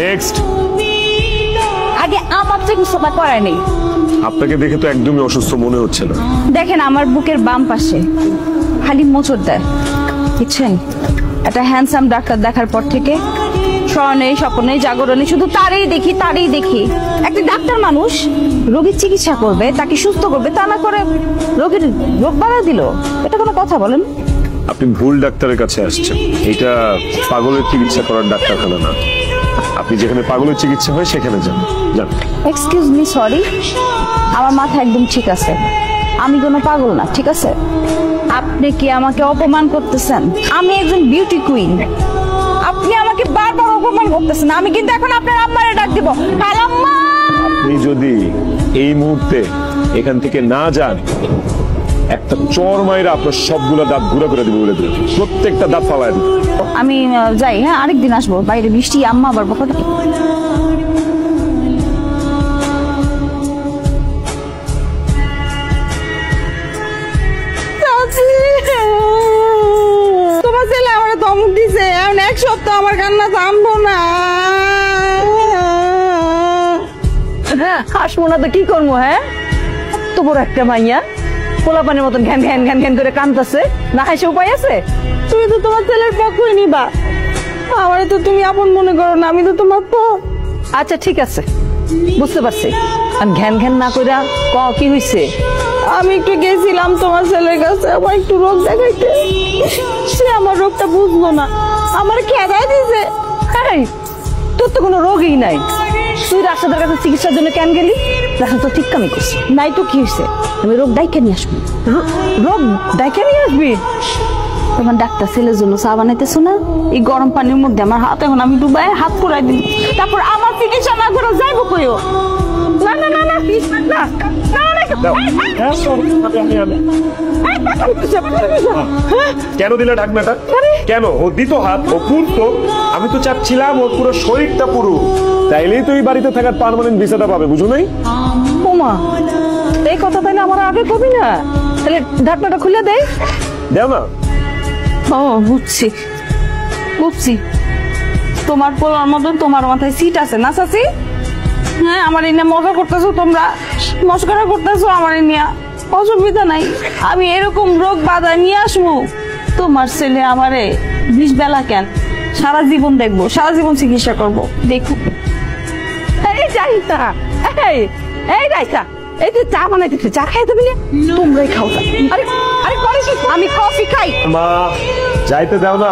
Next. আগে আমার চিকিৎসা করায় নেই। আপনাকে দেখে তো একদমই অসুস্থ মনে হচ্ছে না। দেখেন আমার বুকের বাম পাশে খালি মোচড় দেয়, বুঝছেন? একটা হ্যান্ডসাম ডাক্তার দেখার পর থেকে স্বর্ণে স্বপ্নে জাগরণে শুধু তারই দেখি। একটা ডাক্তার মানুষ রোগীর চিকিৎসা করবে, তাকে সুস্থ করবে, তা না করে রোগীর রোগ বাড়া দিল। এটা কোনো কথা বলেন? আপনি ভুল ডাক্তারের কাছে আসছেন। এটা পাগলের চিকিৎসা করার ডাক্তারখানা না। আপনি যেখানে পাগলের চিকিৎসা হয় সেখানে যান। এক্সকিউজ মি, সরি, আমার মাথা একদম ঠিক আছে, আমি কোনো পাগল না, ঠিক আছে? আপনি কি আমাকে অপমান করতেছেন? আমি একজন বিউটি কুইন, আপনি আমাকে বারবার অপমান করতেছেন। আমি কিন্তু এখন আপনার আম্মারে ডাক দিব। খালাম্মা, আপনি যদি এই মুহূর্তে এখান থেকে না যান, একটা চর মাইরা আপনার সবগুলো দাঁত ঘুরে করে দিবে, বলে দিবে, প্রত্যেকটা দাঁত ফালায় দিবে। আমি যাই, হ্যাঁ, আরেকদিন আসবো। বাইরে বৃষ্টি, আম্মা আবার বকা দেয়। তোমার ছেলে আমার ধমক দিছে, এখন এক সপ্তাহ আমার কান্না থামবো না। হাসবো না তো কি করবো? হ্যাঁ, তো বড় একটা মাইয়া পোলাপানের মতন ঘ্যান ঘ্যান ঘ্যান ঘ্যান করে কাঁদতেছে, না হাসে উপায় আছে? তুমি তো তোমার ছেলের পক্ষই নিবা, আমারে তো তুমি আপন মনে করো না, আমি তো তোমার পর। আচ্ছা ঠিক আছে, বুঝতে পারছি। আর ঘ্যান ঘ্যান না কইরা কি হইছে? আমি একটু গেছিলাম তোমার ছেলের কাছে, আমার একটু রোগ দেখাইতে, সে আমার রোগটা বুঝলো না, আমার খেদাই দিছে। তোর তো কোনো রোগই নাই, তুই রাস্তাদের কাছে চিকিৎসার জন্য কেন গেলি? রাস্তা তো ঠিক কামি করছি নাই তো, কি হয়েছে? তুমি রোগ ডাইকে নিয়ে আসবি, রোগ ডাইকে নিয়ে আসবি। তোমার ডাক্তার ছেলের জন্য চা বানাইতেছো না? এই গরম পানির মধ্যে আমার হাত, এখন আমি ডুবাই হাত পুরাই দিই, তারপর আমার চিকিৎসা না করে যাইবো কইও? না না না না না, কেন দিলে ঢাকনাটা? কেন ও দিত হাত, ও পুরতো? আমি তো চাচ্ছিলাম ওর পুরো শরীরটা পুরো, তাইলেই তো এই বাড়িতে থাকার পার্মানেন্ট ভিসাটা পাবে, বুঝো নাই? ওমা, এই কথা তাইলে আমার আগে কবি না, তাহলে ঢাকনাটা খুলে দেয় দেও না। ও বুঝছি বুঝছি, তোমার পোলার মতন তোমার মাথায় সিট আছে না চাচি? হ্যাঁ, আমার এই নিয়ে মজা করতেছো, তোমরা মস্করা করতেছো আমার এই নিয়ে, অসুবিধা নাই। আমি এরকম রোগ বাধা নিয়ে আসবো, তোমার ছেলে আমারে 20 বেলা কেন সারা জীবন দেখবো, সারা জীবন চিকিৎসা করবো, দেখো। এই যাইতা, এই যাইতা, এই যে চা বানাইতেছে, চা খাইতে বলে তোমরাই খাও। আরে আরে, আমি কফি খাই। মা যাইতে দাও না।